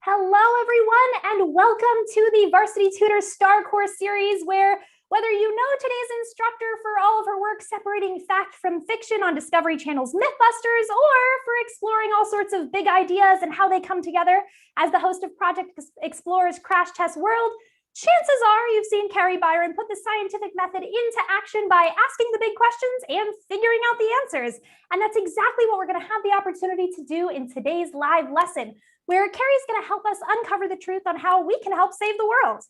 Hello, everyone, and welcome to the Varsity Tutors StarCourse series, where whether you know today's instructor for all of her work separating fact from fiction on Discovery Channel's Mythbusters, or for exploring all sorts of big ideas and how they come together as the host of Project Explorer's Crash Test World, chances are you've seen Kari Byron put the scientific method into action by asking the big questions and figuring out the answers. And that's exactly what we're going to have the opportunity to do in today's live lesson, where Kari's going to help us uncover the truth on how we can help save the world.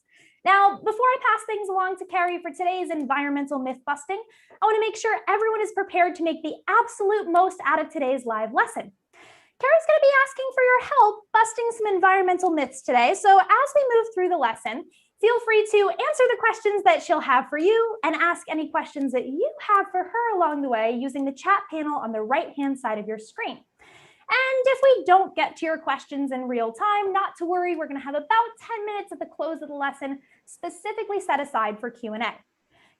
Now, before I pass things along to Kari for today's environmental myth busting, I want to make sure everyone is prepared to make the absolute most out of today's live lesson. Kari's going to be asking for your help busting some environmental myths today. So as we move through the lesson, feel free to answer the questions that she'll have for you and ask any questions that you have for her along the way using the chat panel on the right-hand side of your screen. And if we don't get to your questions in real time, not to worry, we're going to have about 10 minutes at the close of the lesson specifically set aside for Q&A.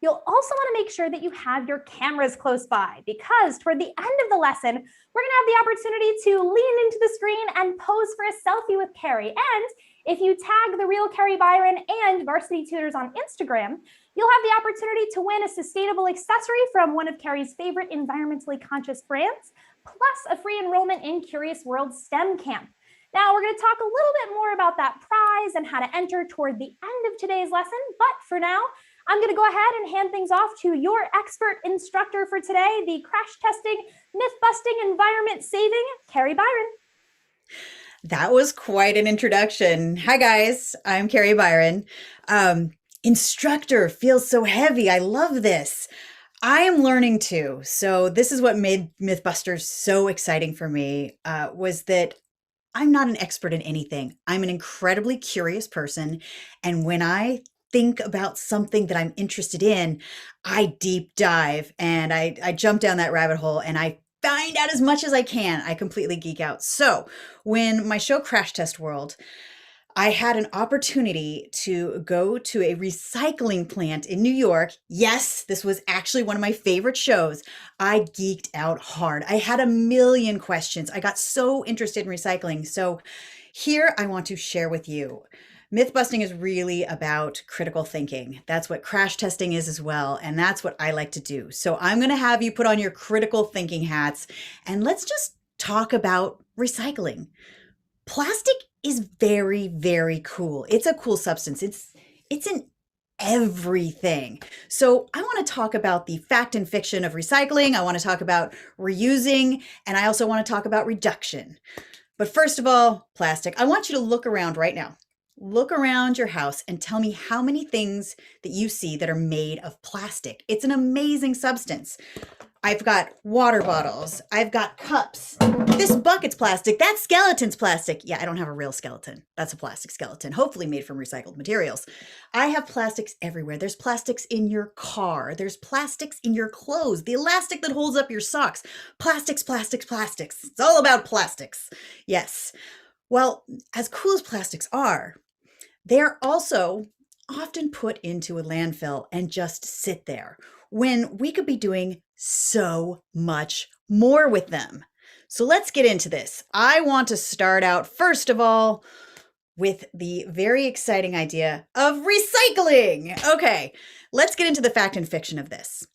You'll also want to make sure that you have your cameras close by, because toward the end of the lesson, we're going to have the opportunity to lean into the screen and pose for a selfie with Kari. And if you tag the real Kari Byron and Varsity Tutors on Instagram, you'll have the opportunity to win a sustainable accessory from one of Kari's favorite environmentally conscious brands, plus a free enrollment in Curious World STEM Camp. Now, we're going to talk a little bit more about that prize and how to enter toward the end of today's lesson, but for now, I'm going to go ahead and hand things off to your expert instructor for today, the crash testing, myth busting, environment saving, Kari Byron. That was quite an introduction. Hi guys, I'm Kari Byron. Instructor feels so heavy. I love this. I am learning too. So this is what made Mythbusters so exciting for me, was that I'm not an expert in anything. I'm an incredibly curious person. And when I think about something that I'm interested in, I deep dive and I jump down that rabbit hole and I find out as much as I can. I completely geek out. So when my show Crash Test World, I had an opportunity to go to a recycling plant in New York. Yes, this was actually one of my favorite shows. I geeked out hard. I had a million questions. I got so interested in recycling. So here I want to share with you. Mythbusting is really about critical thinking. That's what crash testing is as well. And that's what I like to do. So I'm going to have you put on your critical thinking hats and let's just talk about recycling. Plastic is very, very cool. It's a cool substance. It's in everything. So I want to talk about the fact and fiction of recycling. I want to talk about reusing, and I also want to talk about reduction. But first of all, plastic. I want you to look around right now. Look around your house and tell me how many things that you see that are made of plastic. It's an amazing substance. I've got water bottles. I've got cups. This bucket's plastic. That skeleton's plastic. Yeah, I don't have a real skeleton. That's a plastic skeleton, hopefully made from recycled materials. I have plastics everywhere. There's plastics in your car. There's plastics in your clothes. The elastic that holds up your socks. Plastics, plastics, plastics. It's all about plastics. Yes. Well, as cool as plastics are, they're also often put into a landfill and just sit there when we could be doing so much more with them. So let's get into this. I want to start out, first of all, with the very exciting idea of recycling. Okay, let's get into the fact and fiction of this.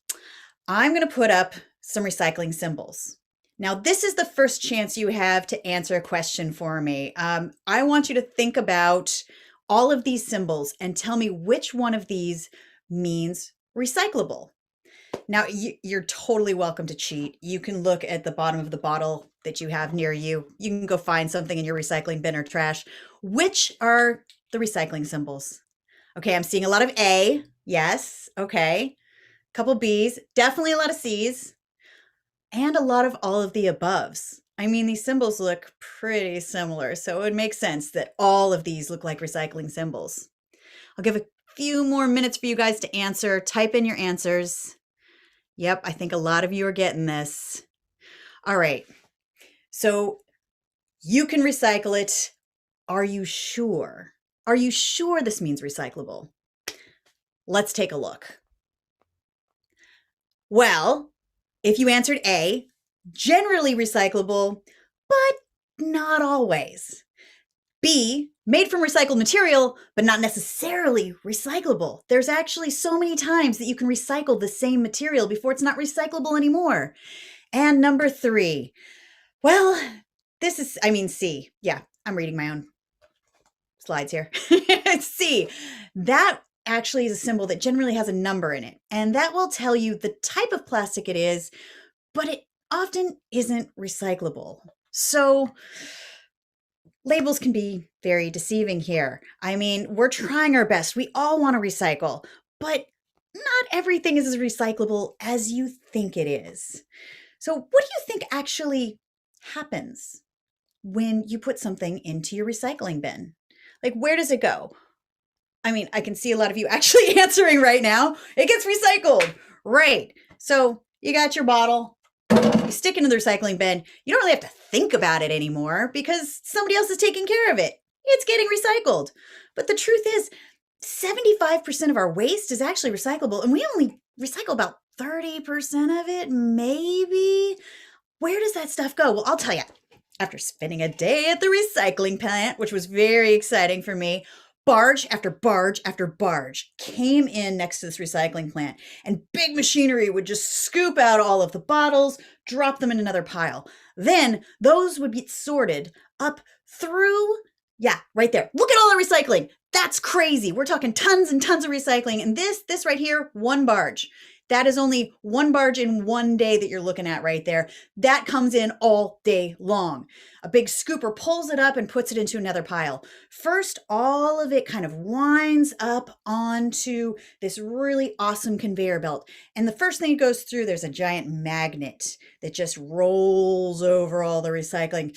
I'm going to put up some recycling symbols. Now, this is the first chance you have to answer a question for me. I want you to think about all of these symbols and tell me which one of these means recyclable. Now, you're totally welcome to cheat. You can look at the bottom of the bottle that you have near you. You can go find something in your recycling bin or trash. Which are the recycling symbols? Okay, I'm seeing a lot of A. Yes, okay. A couple B's, definitely a lot of C's, and a lot of all of the aboves. I mean, these symbols look pretty similar, so it would make sense that all of these look like recycling symbols. I'll give a few more minutes for you guys to answer. Type in your answers. Yep, I think a lot of you are getting this. All right, so you can recycle it. Are you sure? Are you sure this means recyclable? Let's take a look. Well, if you answered A, generally recyclable, but not always. B, made from recycled material, but not necessarily recyclable. There's actually so many times that you can recycle the same material before it's not recyclable anymore. And number 3, well, C. Yeah, I'm reading my own slides here. C, that actually is a symbol that generally has a number in it, and that will tell you the type of plastic it is, but it often isn't recyclable. So labels can be very deceiving here. I mean, we're trying our best. We all want to recycle, but not everything is as recyclable as you think it is. So what do you think actually happens when you put something into your recycling bin? Like, where does it go? I mean, I can see a lot of you actually answering right now. It gets recycled, right? So you got your bottle, you stick it into the recycling bin. You don't really have to think about it anymore because somebody else is taking care of it. It's getting recycled. But the truth is, 75% of our waste is actually recyclable, and we only recycle about 30% of it, maybe. Where does that stuff go? Well, I'll tell you. After spending a day at the recycling plant, which was very exciting for me, barge after barge after barge came in next to this recycling plant, and big machinery would just scoop out all of the bottles, drop them in another pile. Then those would be sorted up through, yeah, right there. Look at all the recycling. That's crazy. We're talking tons and tons of recycling. And this right here, one barge. That is only one barge in one day that you're looking at right there. That comes in all day long. A big scooper pulls it up and puts it into another pile. First, all of it kind of winds up onto this really awesome conveyor belt. And the first thing it goes through, there's a giant magnet that just rolls over all the recycling,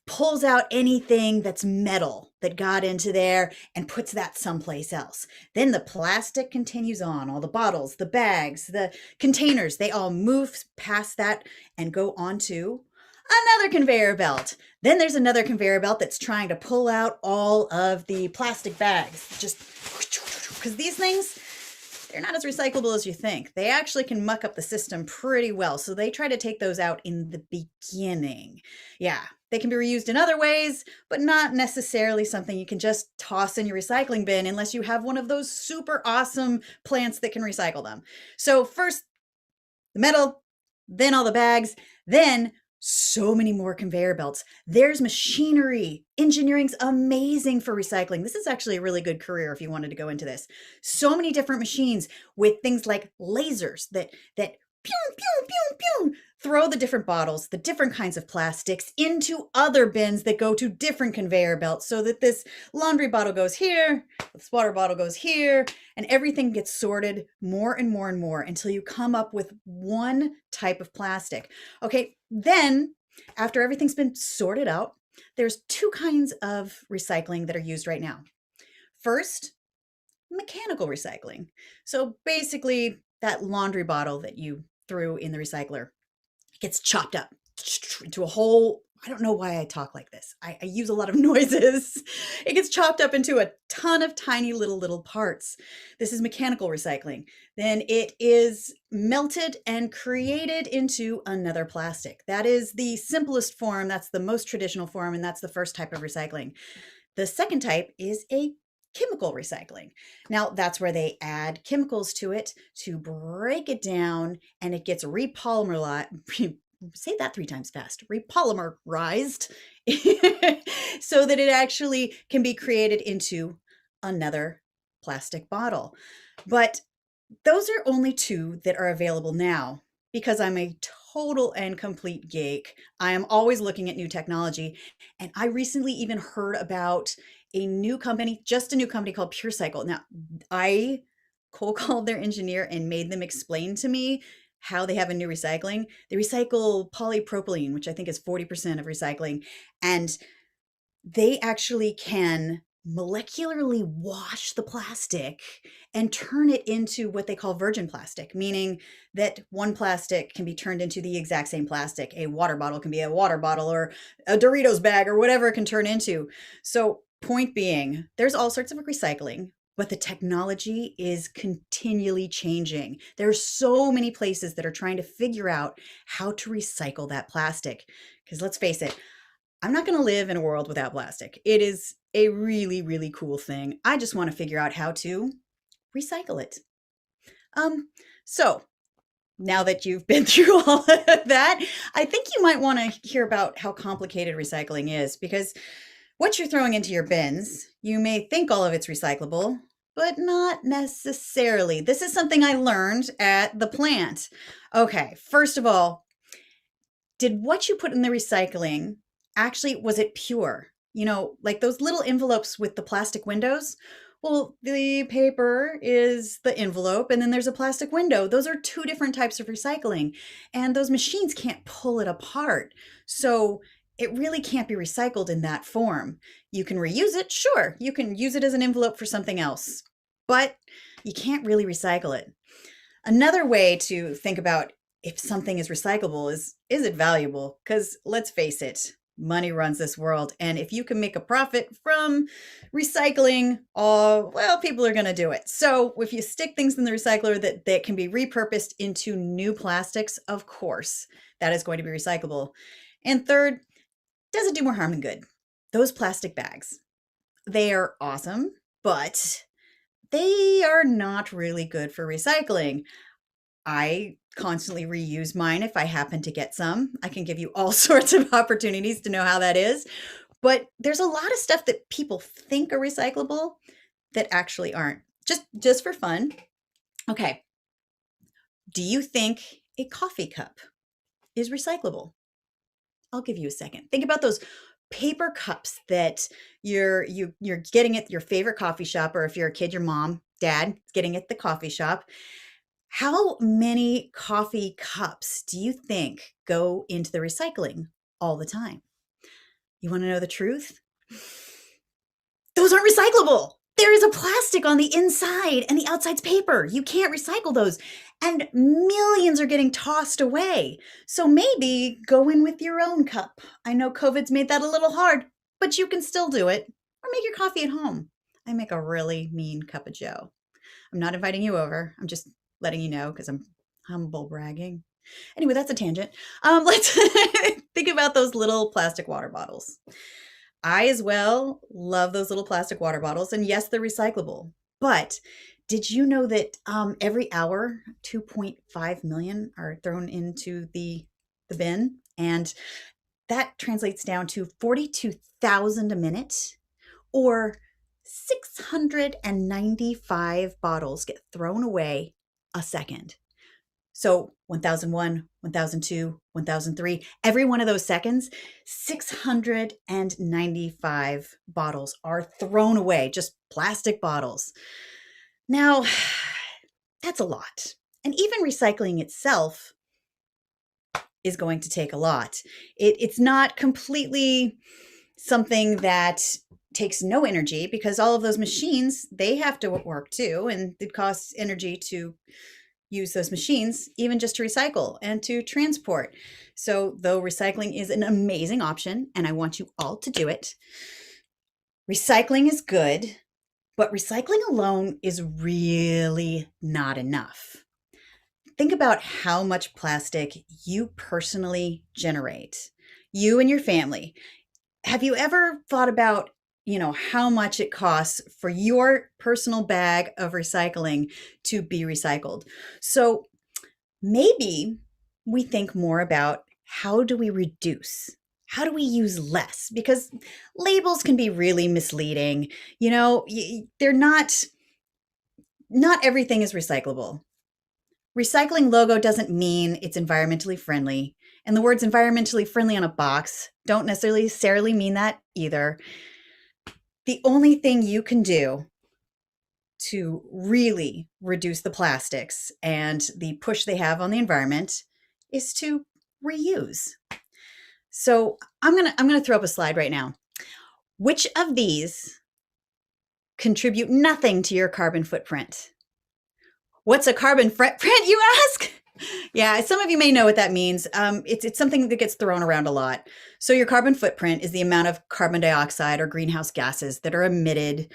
pulls out anything that's metal that got into there and puts that someplace else. Then the plastic continues on, all the bottles, the bags, the containers, they all move past that and go onto another conveyor belt. Then there's another conveyor belt that's trying to pull out all of the plastic bags. Just because these things, they're not as recyclable as you think. They actually can muck up the system pretty well. So they try to take those out in the beginning. Yeah, they can be reused in other ways, but not necessarily something you can just toss in your recycling bin unless you have one of those super awesome plants that can recycle them. So first, the metal, then all the bags, then so many more conveyor belts. There's machinery. Engineering's amazing for recycling. This is actually a really good career if you wanted to go into this. So many different machines with things like lasers that pew, pew, pew, pew, throw the different bottles, the different kinds of plastics into other bins that go to different conveyor belts so that this laundry bottle goes here, this water bottle goes here, and everything gets sorted more and more and more until you come up with one type of plastic. Okay, then after everything's been sorted out, there's 2 kinds of recycling that are used right now. First, mechanical recycling. So basically that laundry bottle that you threw in the recycler gets chopped up into a whole, I don't know why I talk like this. I use a lot of noises. It gets chopped up into a ton of tiny little parts. This is mechanical recycling. Then it is melted and created into another plastic. That is the simplest form. That's the most traditional form. And that's the first type of recycling. The second type is a chemical recycling. Now that's where they add chemicals to it to break it down and it gets repolymerized. Say that 3 times fast. Repolymerized so that it actually can be created into another plastic bottle. But those are only 2 that are available now because I'm a total and complete geek. I am always looking at new technology. And I recently even heard about a new company, just a new company called PureCycle. Now, I cold called their engineer and made them explain to me how they have a new recycling. They recycle polypropylene, which I think is 40% of recycling. And they actually can molecularly wash the plastic and turn it into what they call virgin plastic, meaning that one plastic can be turned into the exact same plastic. A water bottle can be a water bottle or a Doritos bag or whatever it can turn into. So point being, there's all sorts of recycling, but the technology is continually changing. There are so many places that are trying to figure out how to recycle that plastic. Because let's face it, I'm not going to live in a world without plastic. It is a really, really cool thing. I just want to figure out how to recycle it. So now that you've been through all of that, I think you might want to hear about how complicated recycling is, because what you're throwing into your bins, you may think all of it's recyclable, but not necessarily. This is something I learned at the plant. Okay, first of all, did what you put in the recycling actually, was it pure? You know, like those little envelopes with the plastic windows? Well, the paper is the envelope, and then there's a plastic window. Those are two different types of recycling, and those machines can't pull it apart. So it really can't be recycled in that form. You can reuse it, sure. You can use it as an envelope for something else, but you can't really recycle it. Another way to think about if something is recyclable is it valuable? Because let's face it, money runs this world. And if you can make a profit from recycling, well, people are going to do it. So if you stick things in the recycler that can be repurposed into new plastics, of course, that is going to be recyclable. And third, does it do more harm than good? Those plastic bags, they are awesome, but they are not really good for recycling. I constantly reuse mine if I happen to get some. I can give you all sorts of opportunities to know how that is. But there's a lot of stuff that people think are recyclable that actually aren't. Just for fun. Okay. Do you think a coffee cup is recyclable? I'll give you a second. Think about those paper cups that you're getting at your favorite coffee shop, or if you're a kid, your mom, dad getting at the coffee shop. How many coffee cups do you think go into the recycling all the time? You want to know the truth? Those aren't recyclable. There is a plastic on the inside and the outside's paper. You can't recycle those. And millions are getting tossed away. So maybe go in with your own cup. I know COVID's made that a little hard, but you can still do it. Or make your coffee at home. I make a really mean cup of joe. I'm not inviting you over. I'm just letting you know because I'm humble bragging. Anyway, that's a tangent. Let's think about those little plastic water bottles. I as well love those little plastic water bottles, and yes, they're recyclable. But did you know that every hour 2.5 million are thrown into the bin, and that translates down to 42,000 a minute, or 695 bottles get thrown away a second. So 1001, 1002, 1003, every one of those seconds, 695 bottles are thrown away, just plastic bottles. Now, that's a lot. And even recycling itself is going to take a lot. It's not completely something that takes no energy, because all of those machines, they have to work too, and it costs energy to use those machines, even just to recycle and to transport. So though recycling is an amazing option, and I want you all to do it, recycling is good, but recycling alone is really not enough. Think about how much plastic you personally generate, you and your family. Have you ever thought about, how much it costs for your personal bag of recycling to be recycled? So maybe we think more about, how do we reduce? How do we use less? Because labels can be really misleading. They're not everything is recyclable. Recycling logo doesn't mean it's environmentally friendly. And the words environmentally friendly on a box don't necessarily mean that either. The only thing you can do to really reduce the plastics and the push they have on the environment is to reuse. So I'm gonna throw up a slide right now. Which of these contribute nothing to your carbon footprint? What's a carbon footprint, you ask? Yeah, some of you may know what that means. It's something that gets thrown around a lot. So your carbon footprint is the amount of carbon dioxide or greenhouse gases that are emitted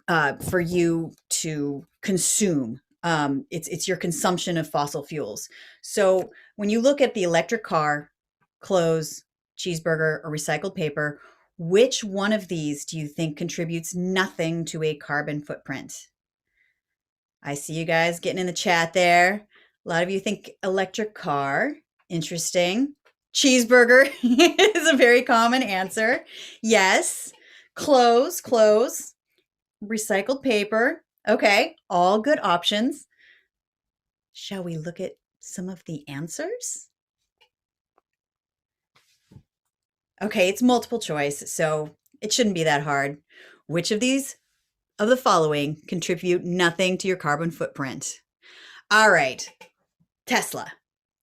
for you to consume. It's your consumption of fossil fuels. So when you look at the electric car, clothes, cheeseburger, or recycled paper, which one of these do you think contributes nothing to a carbon footprint? I see you guys getting in the chat there. A lot of you think electric car. Interesting. Cheeseburger is a very common answer. Yes. Clothes. Recycled paper. Okay, all good options. Shall we look at some of the answers? Okay, it's multiple choice, so it shouldn't be that hard. Which of these of the following contribute nothing to your carbon footprint? All right, Tesla.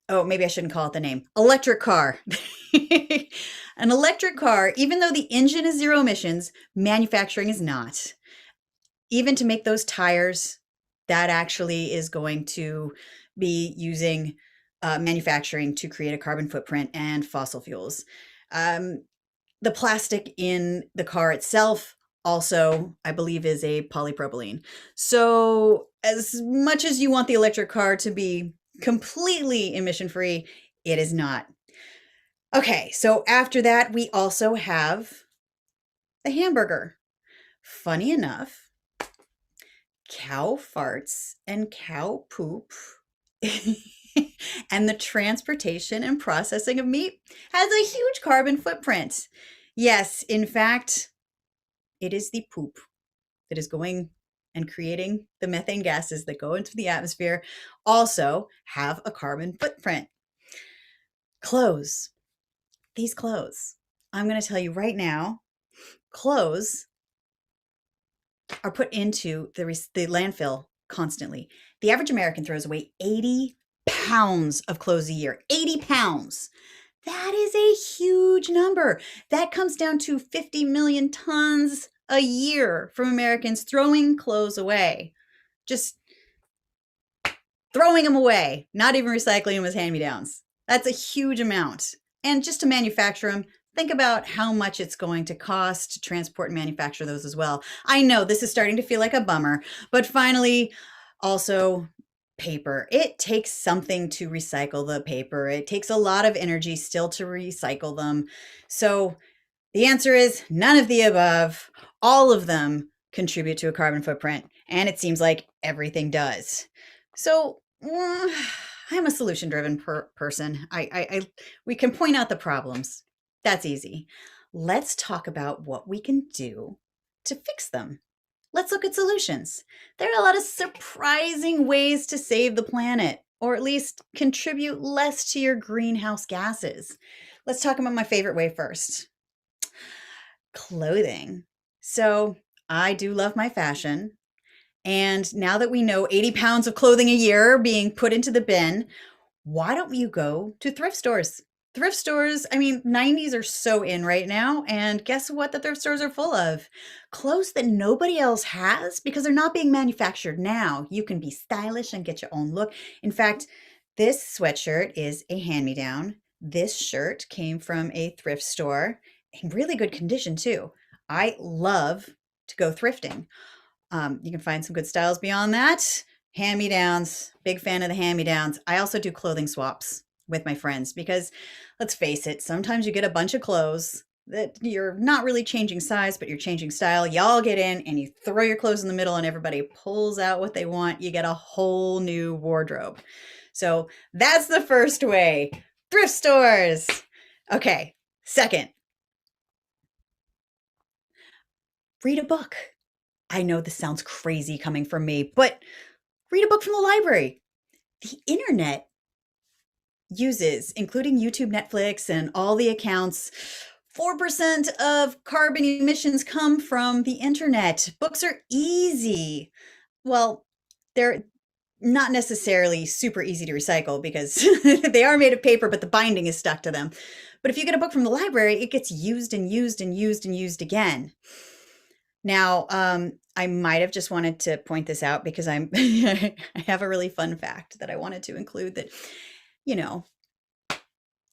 Oh, maybe I shouldn't call it the name. Electric car. An electric car, even though the engine is zero emissions, manufacturing is not. Even to make those tires, that actually is going to be using manufacturing to create a carbon footprint and fossil fuels. The plastic in the car itself also, I believe, is a polypropylene. So as much as you want the electric car to be completely emission-free, it is not. Okay, so after that, we also have the hamburger. Funny enough, cow farts and cow poop and the transportation and processing of meat has a huge carbon footprint. Yes, in fact, it is the poop that is going and creating the methane gases that go into the atmosphere also have a carbon footprint. Clothes. These clothes. I'm going to tell you right now, clothes are put into the landfill constantly. The average American throws away 80 pounds of clothes a year. 80 pounds. That is a huge number. That comes down to 50 million tons a year from Americans throwing clothes away. Just throwing them away, not even recycling them as hand-me-downs. That's a huge amount. And just to manufacture them, think about how much it's going to cost to transport and manufacture those as well. I know this is starting to feel like a bummer, but finally, also paper. It takes something to recycle the paper. It takes a lot of energy still to recycle them. So the answer is none of the above. All of them contribute to a carbon footprint, and it seems like everything does. So I'm a solution-driven person. We can point out the problems. That's easy. Let's talk about what we can do to fix them. Let's look at solutions. There are a lot of surprising ways to save the planet, or at least contribute less to your greenhouse gases. Let's talk about my favorite way first. Clothing. So I do love my fashion. And now that we know 80 pounds of clothing a year being put into the bin, why don't you go to thrift stores? Thrift stores, I mean, 90s are so in right now. And guess what the thrift stores are full of? Clothes that nobody else has because they're not being manufactured now. You can be stylish and get your own look. In fact, this sweatshirt is a hand-me-down. This shirt came from a thrift store in really good condition too. I love to go thrifting. You can find some good styles beyond that. Hand-me-downs, big fan of the hand-me-downs. I also do clothing swaps with my friends because let's face it, sometimes you get a bunch of clothes that you're not really changing size, but you're changing style. Y'all get in and you throw your clothes in the middle and everybody pulls out what they want. You get a whole new wardrobe. So that's the first way. Thrift stores. Okay, second, read a book. I know this sounds crazy coming from me, but read a book from the library. The internet uses, including YouTube, Netflix, and all the accounts, 4% of carbon emissions come from the internet. Books are easy. Well, they're not necessarily super easy to recycle because they are made of paper, but the binding is stuck to them. But if you get a book from the library, it gets used and used and used and used again. Now, I might have just wanted to point this out because I have a really fun fact that I wanted to include that, you know,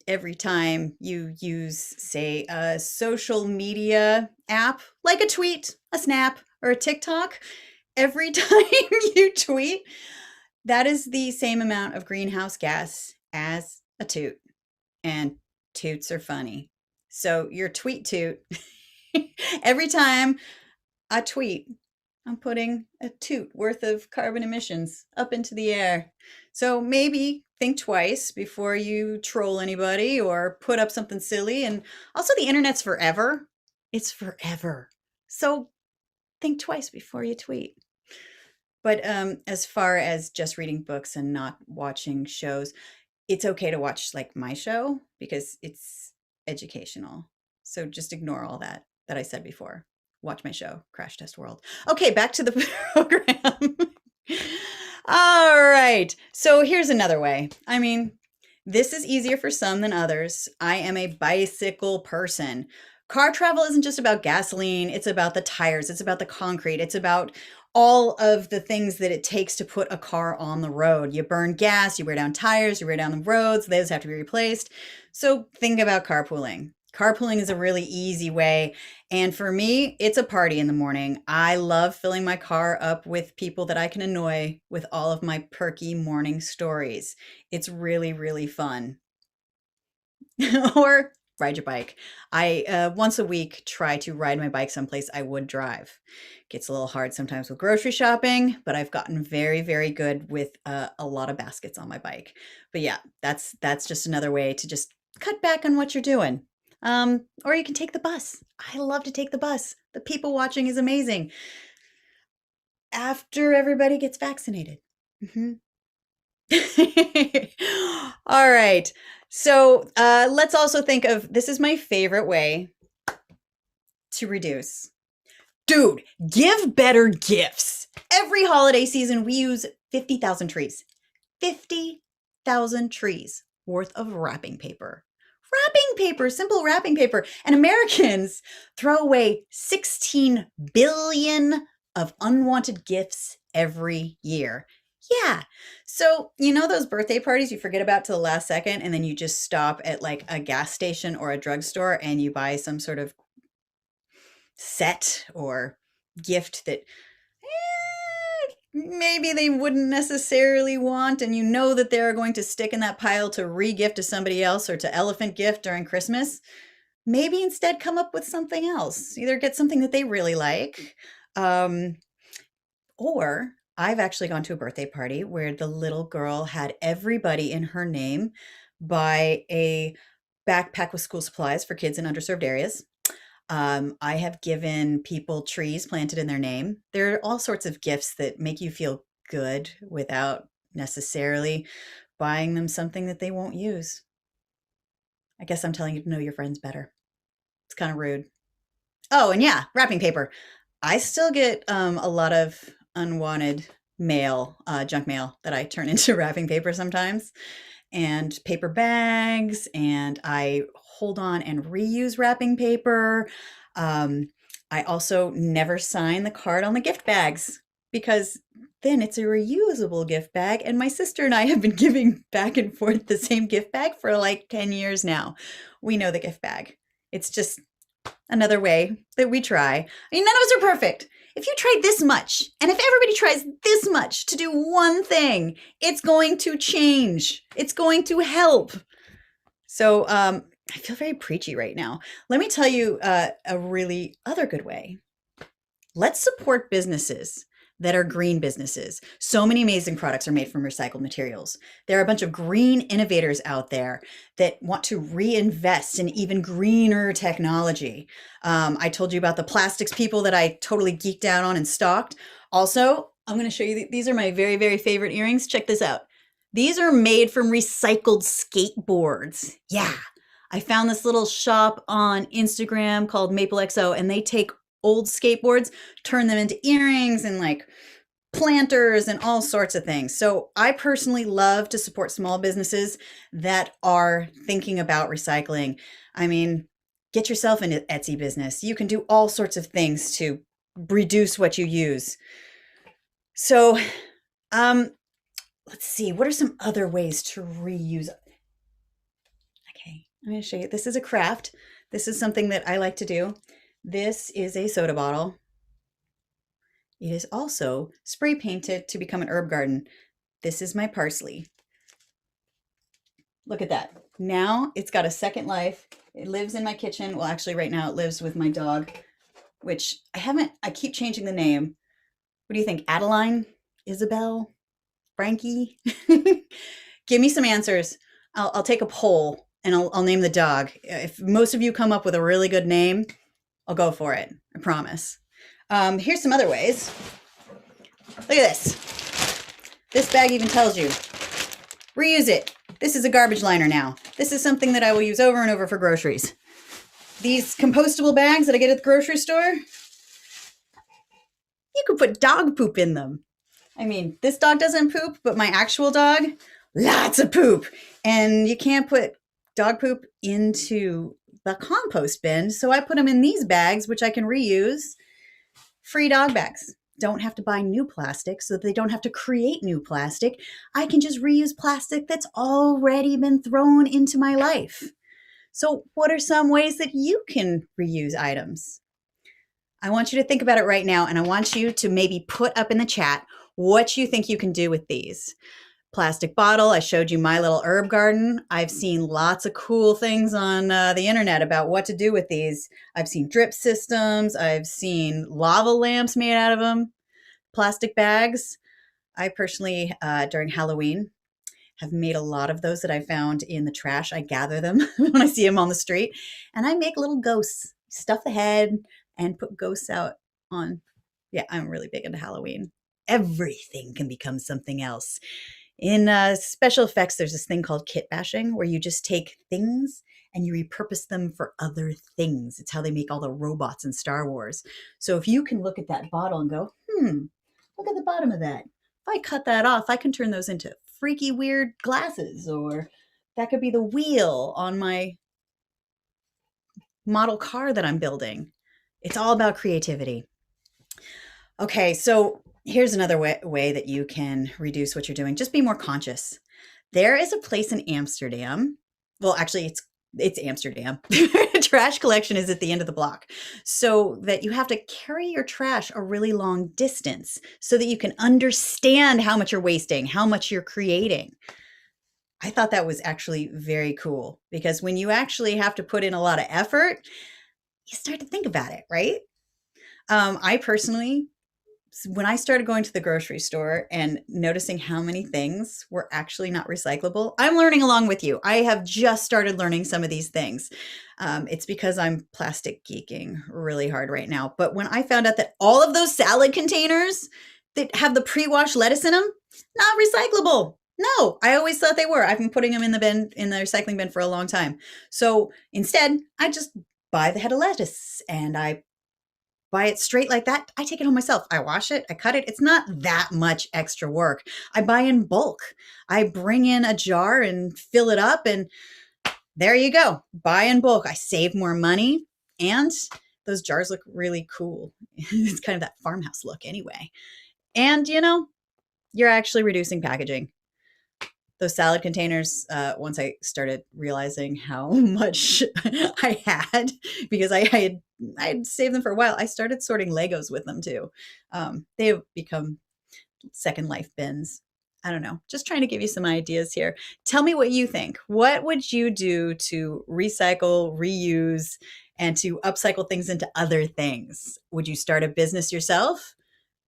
every time you use, say, a social media app, like a tweet, a snap, or a TikTok, every time you tweet, that is the same amount of greenhouse gas as a toot. And toots are funny. So your tweet toot, every time I tweet, I'm putting a toot worth of carbon emissions up into the air. So maybe think twice before you troll anybody or put up something silly. And also, the internet's forever. It's forever. So think twice before you tweet. But as far as just reading books and not watching shows, it's okay to watch like my show because it's educational. So just ignore all that I said before. Watch my show, Crash Test World. Okay, back to the program. All right. So here's another way. I mean, this is easier for some than others. I am a bicycle person. Car travel isn't just about gasoline. It's about the tires. It's about the concrete. It's about all of the things that it takes to put a car on the road. You burn gas, you wear down tires, you wear down the roads. Those have to be replaced. So think about carpooling. Carpooling is a really easy way. And for me, it's a party in the morning. I love filling my car up with people that I can annoy with all of my perky morning stories. It's really, really fun. Or ride your bike. I once a week try to ride my bike someplace I would drive. Gets a little hard sometimes with grocery shopping, but I've gotten very, very good with a lot of baskets on my bike. But yeah, that's just another way to just cut back on what you're doing. Or you can take the bus. I love to take the bus. The people watching is amazing. After everybody gets vaccinated. All right. So let's also think of, this is my favorite way to reduce. Dude, give better gifts. Every holiday season, we use 50,000 trees. 50,000 trees worth of wrapping paper. Wrapping paper, simple wrapping paper. And Americans throw away 16 billion of unwanted gifts every year. Yeah. So, you know those birthday parties you forget about till the last second, and then you just stop at like a gas station or a drugstore and you buy some sort of set or gift that maybe they wouldn't necessarily want, and you know that they're going to stick in that pile to re-gift to somebody else or to elephant gift during Christmas. Maybe instead come up with something else. Either get something that they really like, or I've actually gone to a birthday party where the little girl had everybody in her name buy a backpack with school supplies for kids in underserved areas. I have given people trees planted in their name. There are all sorts of gifts that make you feel good without necessarily buying them something that they won't use. I guess I'm telling you to know your friends better. It's kind of rude. Oh, and yeah, wrapping paper. I still get a lot of unwanted mail, junk mail that I turn into wrapping paper sometimes, and paper bags, and I hold on and reuse wrapping paper. I also never sign the card on the gift bags because then it's a reusable gift bag. And my sister and I have been giving back and forth the same gift bag for like 10 years now. We know the gift bag. It's just another way that we try. I mean, none of us are perfect. If you try this much, and if everybody tries this much to do one thing, it's going to change. It's going to help. So I feel very preachy right now. Let me tell you a really other good way. Let's support businesses that are green businesses. So many amazing products are made from recycled materials. There are a bunch of green innovators out there that want to reinvest in even greener technology. I told you about the plastics people that I totally geeked out on and stalked. Also, I'm going to show you, these are my very, very favorite earrings. Check this out. These are made from recycled skateboards. Yeah. I found this little shop on Instagram called Maple XO, and they take old skateboards, turn them into earrings and like planters and all sorts of things. So I personally love to support small businesses that are thinking about recycling. I mean, get yourself into Etsy business. You can do all sorts of things to reduce what you use. So let's see, what are some other ways to reuse? Okay, I'm going to show you. This is a craft. This is something that I like to do. This is a soda bottle. It is also spray painted to become an herb garden. This is my parsley. Look at that. Now it's got a second life. It lives in my kitchen. Well, actually right now it lives with my dog, which I keep changing the name. What do you think? Adeline? Isabel? Frankie? Give me some answers. I'll take a poll and I'll name the dog. If most of you come up with a really good name, I'll go for it. I promise. Here's some other ways. Look at this. This bag even tells you. Reuse it. This is a garbage liner now. This is something that I will use over and over for groceries. These compostable bags that I get at the grocery store, you could put dog poop in them. I mean, this dog doesn't poop, but my actual dog, lots of poop. And you can't put dog poop into the compost bin. So I put them in these bags, which I can reuse. Free dog bags. Don't have to buy new plastic so that they don't have to create new plastic. I can just reuse plastic that's already been thrown into my life. So what are some ways that you can reuse items? I want you to think about it right now, and I want you to maybe put up in the chat what you think you can do with these. Plastic bottle, I showed you my little herb garden. I've seen lots of cool things on the internet about what to do with these. I've seen drip systems. I've seen lava lamps made out of them. Plastic bags. I personally, during Halloween, have made a lot of those that I found in the trash. I gather them when I see them on the street, and I make little ghosts. Stuff the head and put ghosts out on. Yeah, I'm really big into Halloween. Everything can become something else. In special effects, there's this thing called kit bashing, where you just take things and you repurpose them for other things. It's how they make all the robots in Star Wars. So if you can look at that bottle and go, look at the bottom of that. If I cut that off, I can turn those into freaky weird glasses, or that could be the wheel on my model car that I'm building. It's all about creativity. Okay, so here's another way that you can reduce what you're doing. Just be more conscious. There is a place in Amsterdam. Well, actually, it's Amsterdam. Trash collection is at the end of the block, so that you have to carry your trash a really long distance so that you can understand how much you're wasting, how much you're creating. I thought that was actually very cool, because when you actually have to put in a lot of effort, you start to think about it, right? I personally, when I started going to the grocery store and noticing how many things were actually not recyclable, I'm learning along with you. I have just started learning some of these things. It's because I'm plastic geeking really hard right now. But when I found out that all of those salad containers that have the pre-washed lettuce in them, not recyclable. No, I always thought they were. I've been putting them in the bin, in the recycling bin for a long time. So instead, I just buy the head of lettuce and I buy it straight like that. I take it home myself. I wash it, I cut it. It's not that much extra work. I buy in bulk. I bring in a jar and fill it up, and there you go. Buy in bulk. I save more money, and those jars look really cool. It's kind of that farmhouse look anyway. And you're actually reducing packaging. Those salad containers, once I started realizing how much I had, because I had saved them for a while, I started sorting Legos with them too. They have become second life bins. I don't know, just trying to give you some ideas here. Tell me what you think. What would you do to recycle, reuse, and to upcycle things into other things? Would you start a business yourself?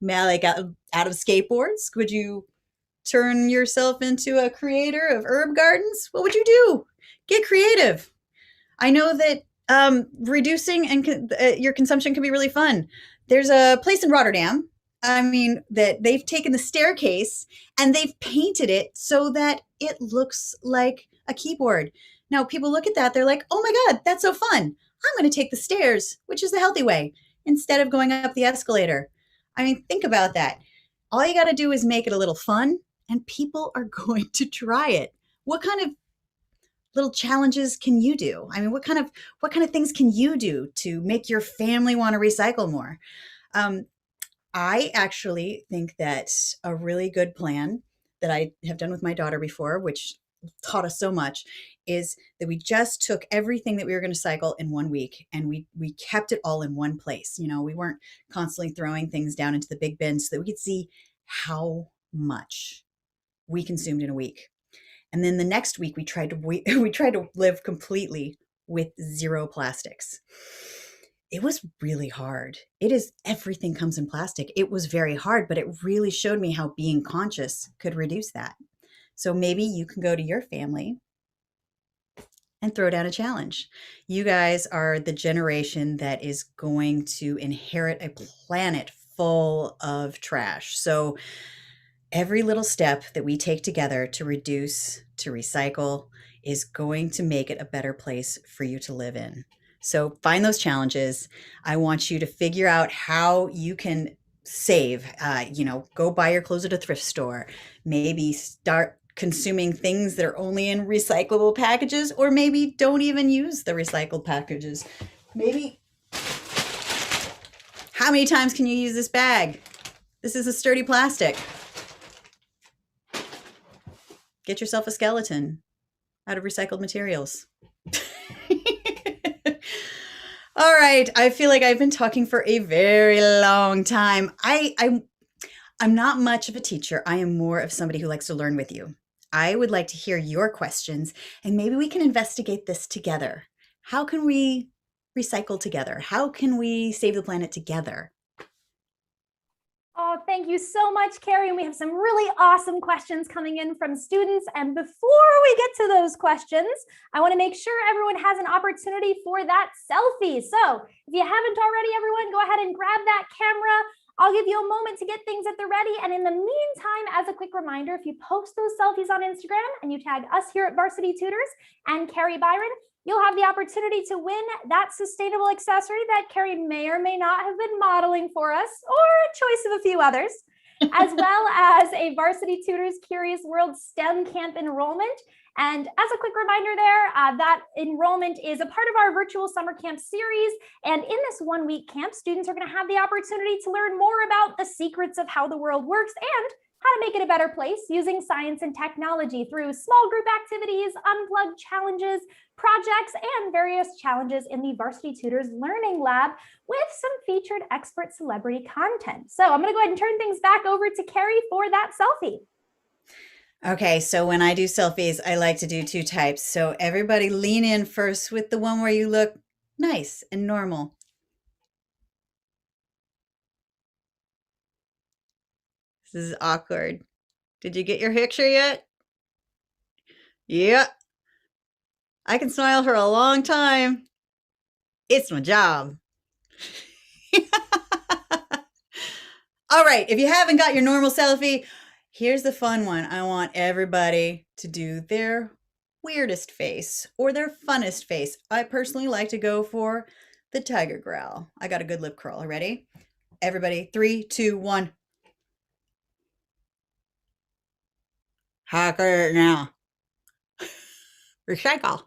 Like out of skateboards? Would you turn yourself into a creator of herb gardens? What would you do? Get creative. I know that reducing and your consumption can be really fun. There's a place in Rotterdam, that they've taken the staircase and they've painted it so that it looks like a keyboard. Now, people look at that, they're like, oh my God, that's so fun. I'm going to take the stairs, which is the healthy way, instead of going up the escalator. Think about that. All you got to do is make it a little fun, and people are going to try it. What kind of little challenges can you do? What kind of things can you do to make your family want to recycle more? I actually think that a really good plan that I have done with my daughter before, which taught us so much, is that we just took everything that we were going to cycle in 1 week and we kept it all in one place. We weren't constantly throwing things down into the big bin, so that we could see how much we consumed in a week. And then the next week we tried to live completely with zero plastics. It was really hard. Everything comes in plastic. It was very hard, but it really showed me how being conscious could reduce that. So maybe you can go to your family and throw down a challenge. You guys are the generation that is going to inherit a planet full of trash. So every little step that we take together to reduce, to recycle, is going to make it a better place for you to live in. So find those challenges. I want you to figure out how you can save. Go buy your clothes at a thrift store. Maybe start consuming things that are only in recyclable packages, or maybe don't even use the recycled packages. Maybe, how many times can you use this bag? This is a sturdy plastic. Get yourself a skeleton out of recycled materials. All right. I feel like I've been talking for a very long time. I'm not much of a teacher. I am more of somebody who likes to learn with you. I would like to hear your questions, and maybe we can investigate this together. How can we recycle together? How can we save the planet together? Oh, thank you so much, Kari. And we have some really awesome questions coming in from students. And before we get to those questions, I want to make sure everyone has an opportunity for that selfie. So if you haven't already, everyone, go ahead and grab that camera. I'll give you a moment to get things at the ready. And in the meantime, as a quick reminder, if you post those selfies on Instagram and you tag us here at Varsity Tutors and Kari Byron, you'll have the opportunity to win that sustainable accessory that Kari may or may not have been modeling for us, or a choice of a few others, as well as a Varsity Tutors Curious World STEM Camp enrollment. And as a quick reminder there, that enrollment is a part of our virtual summer camp series. And in this 1 week camp, students are going to have the opportunity to learn more about the secrets of how the world works and how to make it a better place using science and technology through small group activities, unplugged challenges, projects, and various challenges in the Varsity Tutors Learning Lab with some featured expert celebrity content. So I'm going to go ahead and turn things back over to Kari for that selfie. Okay, so when I do selfies, I like to do two types. So everybody lean in first with the one where you look nice and normal. This is awkward. Did you get your picture yet? Yeah. I can smile for a long time. It's my job. All right, if you haven't got your normal selfie, here's the fun one. I want everybody to do their weirdest face or their funnest face. I personally like to go for the tiger growl. I got a good lip curl. Ready? Everybody, 3, 2, 1. Hacker now. Recycle.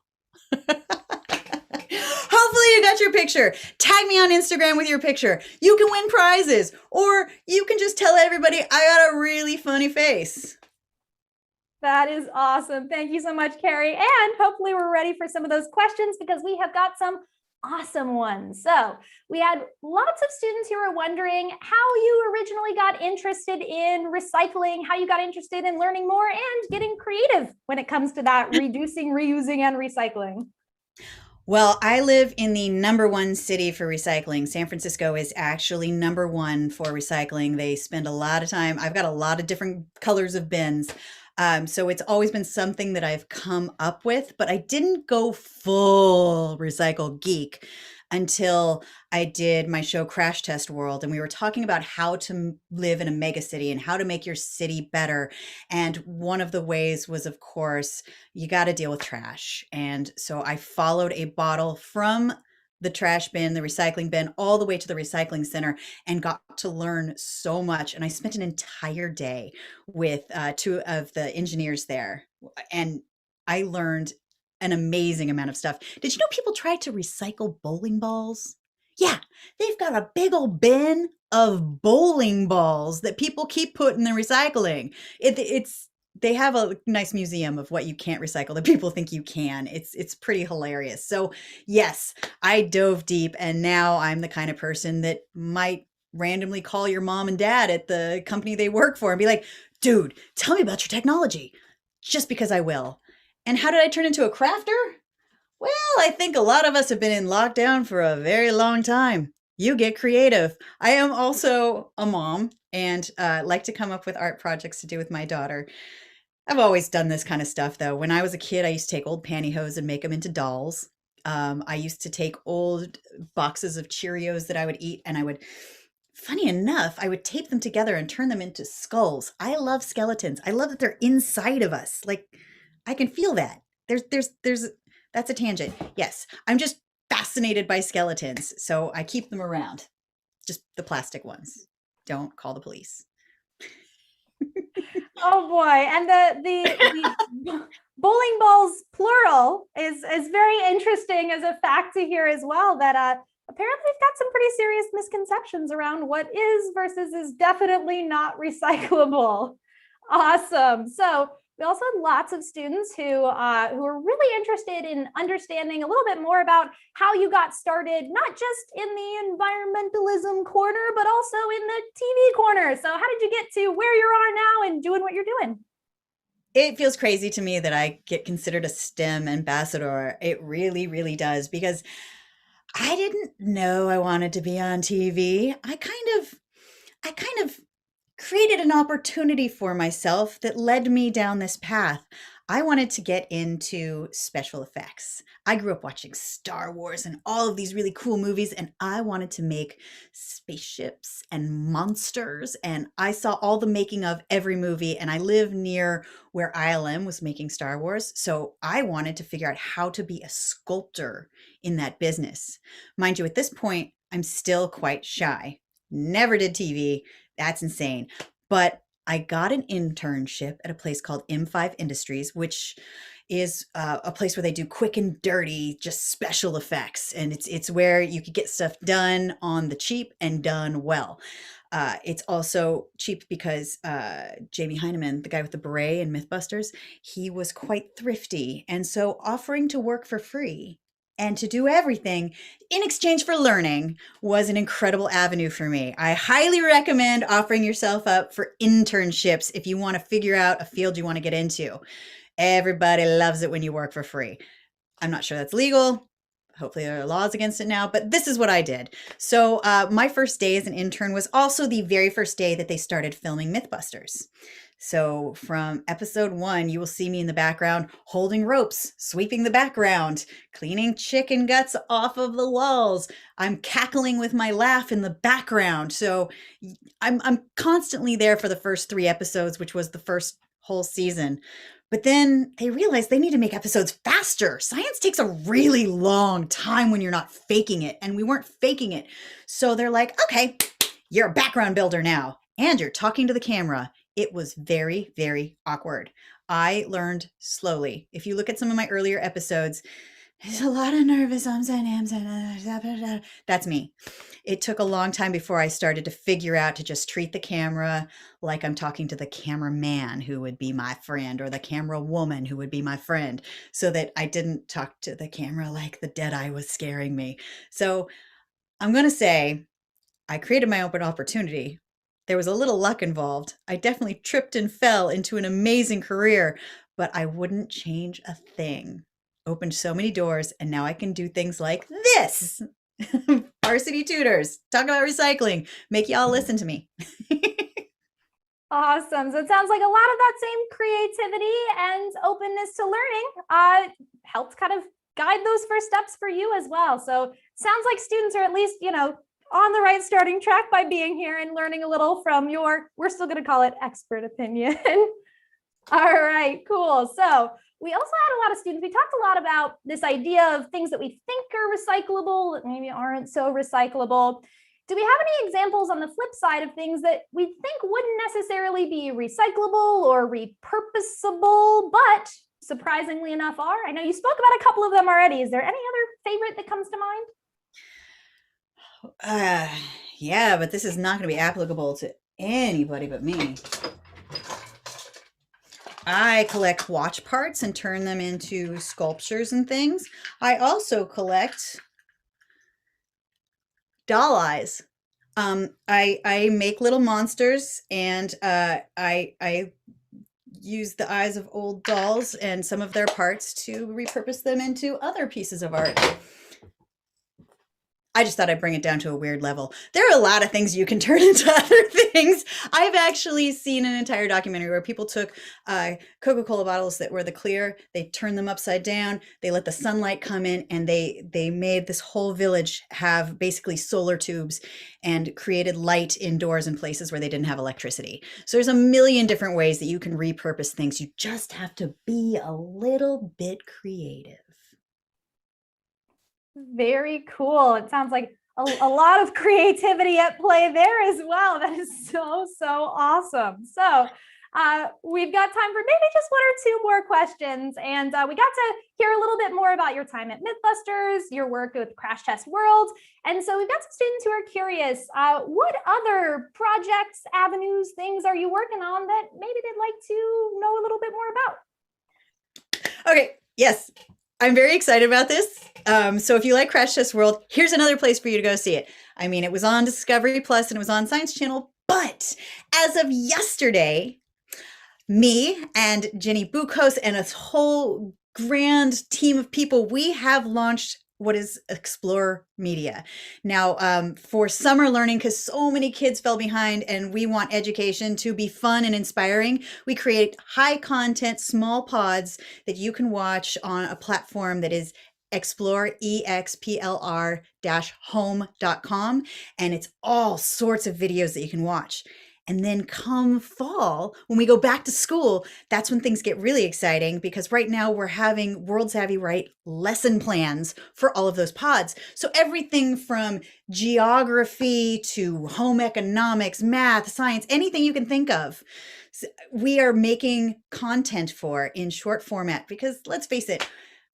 Hopefully you got your picture. Tag me on Instagram with your picture. You can win prizes, or you can just tell everybody I got a really funny face. That is awesome. Thank you so much, Kari. And hopefully we're ready for some of those questions because we have got some awesome ones. So we had lots of students who were wondering how you originally got interested in recycling, how you got interested in learning more and getting creative when it comes to that reducing, reusing, and recycling. Well, I live in the #1 city for recycling. San Francisco is actually #1 for recycling. They spend a lot of time. I've got a lot of different colors of bins. So it's always been something that I've come up with, but I didn't go full recycle geek until I did my show Crash Test World. And we were talking about how to live in a mega city and how to make your city better. And one of the ways was, of course, you got to deal with trash. And so I followed a bottle from the trash bin, the recycling bin, all the way to the recycling center and got to learn so much. And I spent an entire day with 2 of the engineers there. And I learned an amazing amount of stuff. Did you know people try to recycle bowling balls? Yeah, they've got a big old bin of bowling balls that people keep putting in the recycling. They have a nice museum of what you can't recycle that people think you can. It's pretty hilarious. So yes, I dove deep, and now I'm the kind of person that might randomly call your mom and dad at the company they work for and be like, dude, tell me about your technology, just because I will. And how did I turn into a crafter? Well, I think a lot of us have been in lockdown for a very long time. You get creative. I am also a mom and like to come up with art projects to do with my daughter. I've always done this kind of stuff though. When I was a kid, I used to take old pantyhose and make them into dolls. I used to take old boxes of Cheerios that I would eat and funny enough, I would tape them together and turn them into skulls. I love skeletons. I love that they're inside of us. Like I can feel that. There's that's a tangent. Yes, I'm just fascinated by skeletons, so I keep them around. Just the plastic ones. Don't call the police. Oh boy, and the bowling balls plural is very interesting as a fact to hear as well. That apparently we've got some pretty serious misconceptions around what is versus is definitely not recyclable. Awesome. So we also had lots of students who are really interested in understanding a little bit more about how you got started, not just in the environmentalism corner, but also in the TV corner. So how did you get to where you are now and doing what you're doing? It feels crazy to me that I get considered a STEM ambassador. It really, really does because I didn't know I wanted to be on TV. I kind of created an opportunity for myself that led me down this path. I wanted to get into special effects. I grew up watching Star Wars and all of these really cool movies, and I wanted to make spaceships and monsters. And I saw all the making of every movie, and I live near where ILM was making Star Wars. So I wanted to figure out how to be a sculptor in that business. Mind you, at this point, I'm still quite shy. Never did TV. That's insane. But I got an internship at a place called M5 Industries, which is a place where they do quick and dirty, just special effects, and it's where you could get stuff done on the cheap and done well. It's also cheap because Jamie Heineman, the guy with the beret in Mythbusters, he was quite thrifty, and so offering to work for free and to do everything in exchange for learning was an incredible avenue for me. I highly recommend offering yourself up for internships if you want to figure out a field you want to get into. Everybody loves it when you work for free. I'm not sure that's legal. Hopefully there are laws against it now, but this is what I did. So my first day as an intern was also the very first day that they started filming Mythbusters. So from episode 1, you will see me in the background holding ropes, sweeping the background, cleaning chicken guts off of the walls. I'm cackling with my laugh in the background. So I'm constantly there for the first 3 episodes, which was the first whole season. But then they realized they need to make episodes faster. Science takes a really long time when you're not faking it, and we weren't faking it. So they're like, okay, you're a background builder now, and you're talking to the camera. It was very, very awkward. I learned slowly. If you look at some of my earlier episodes, there's a lot of nervous ums and ams. That's me. It took a long time before I started to figure out to just treat the camera like I'm talking to the cameraman who would be my friend, or the camera woman who would be my friend, so that I didn't talk to the camera like the dead eye was scaring me. So I'm going to say I created my own opportunity. There was a little luck involved. I definitely tripped and fell into an amazing career, but I wouldn't change a thing. Opened so many doors, and now I can do things like this. Varsity Tutors, talk about recycling, make y'all listen to me. Awesome. So it sounds like a lot of that same creativity and openness to learning helped kind of guide those first steps for you as well. So it sounds like students are at least, on the right starting track by being here and learning a little from your, we're still going to call it expert opinion. All right, cool. So we also had a lot of students, we talked a lot about this idea of things that we think are recyclable that maybe aren't so recyclable. Do we have any examples on the flip side of things that we think wouldn't necessarily be recyclable or repurposable, but surprisingly enough are? I know you spoke about a couple of them already. Is there any other favorite that comes to mind? Yeah, but this is not going to be applicable to anybody but me. I collect watch parts and turn them into sculptures and things. I also collect doll eyes. I make little monsters, and I use the eyes of old dolls and some of their parts to repurpose them into other pieces of art. I just thought I'd bring it down to a weird level. There are a lot of things you can turn into other things. I've actually seen an entire documentary where people took Coca-Cola bottles that were the clear, they turned them upside down, they let the sunlight come in, and they made this whole village have basically solar tubes and created light indoors in places where they didn't have electricity. So there's a million different ways that you can repurpose things. You just have to be a little bit creative. Very cool. It sounds like a lot of creativity at play there as well. That is so awesome. So we've got time for maybe just one or two more questions. And we got to hear a little bit more about your time at Mythbusters, your work with Crash Test World. And so we've got some students who are curious, what other projects, avenues, things are you working on that maybe they'd like to know a little bit more about? Okay, yes. I'm very excited about this. So if you like Crash Test World, here's another place for you to go see it. I mean, it was on Discovery Plus and it was on Science Channel, but as of yesterday, me and Jenny Bukos and a whole grand team of people, we have launched what is Explore Media. Now, for summer learning, because so many kids fell behind and we want education to be fun and inspiring, we create high content, small pods that you can watch on a platform that is Explore, explr-home.com. And it's all sorts of videos that you can watch. And then come fall, when we go back to school, that's when things get really exciting, because right now we're having World Savvy write lesson plans for all of those pods. So everything from geography to home economics, math, science, anything you can think of, we are making content for in short format, because let's face it,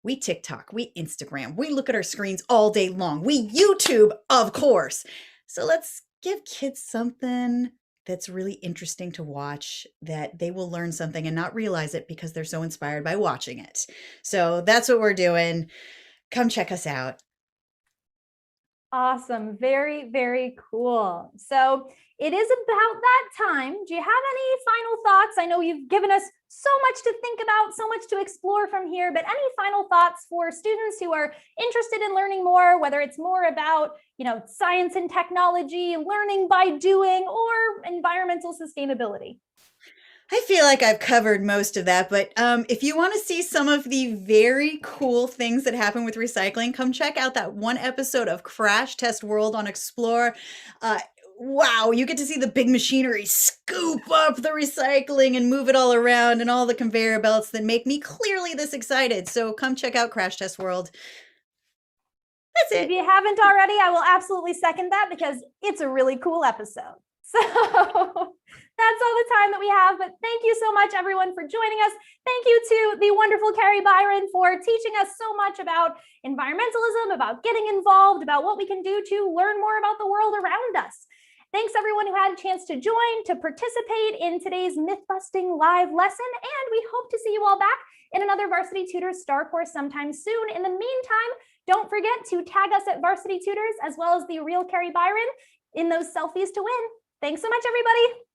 we TikTok, we Instagram, we look at our screens all day long, we YouTube, of course. So let's give kids something that's really interesting to watch, that they will learn something and not realize it because they're so inspired by watching it. So that's what we're doing. Come check us out. Awesome. Very cool. So it is about that time. Do you have any final thoughts? I know you've given us so much to think about, so much to explore from here, but any final thoughts for students who are interested in learning more, whether it's more about, science and technology, learning by doing, or environmental sustainability? I feel like I've covered most of that, but if you want to see some of the very cool things that happen with recycling, come check out that one episode of Crash Test World on Explore. Wow, you get to see the big machinery scoop up the recycling and move it all around, and all the conveyor belts that make me clearly this excited. So come check out Crash Test World. That's it. If you haven't already, I will absolutely second that, because it's a really cool episode. So that's all the time that we have, but thank you so much, everyone, for joining us. Thank you to the wonderful Kari Byron for teaching us so much about environmentalism, about getting involved, about what we can do to learn more about the world around us. Thanks, everyone who had a chance to join, to participate in today's Mythbusting live lesson, and we hope to see you all back in another Varsity Tutors StarCourse sometime soon. In the meantime, don't forget to tag us at Varsity Tutors, as well as the real Kari Byron, in those selfies to win. Thanks so much, everybody.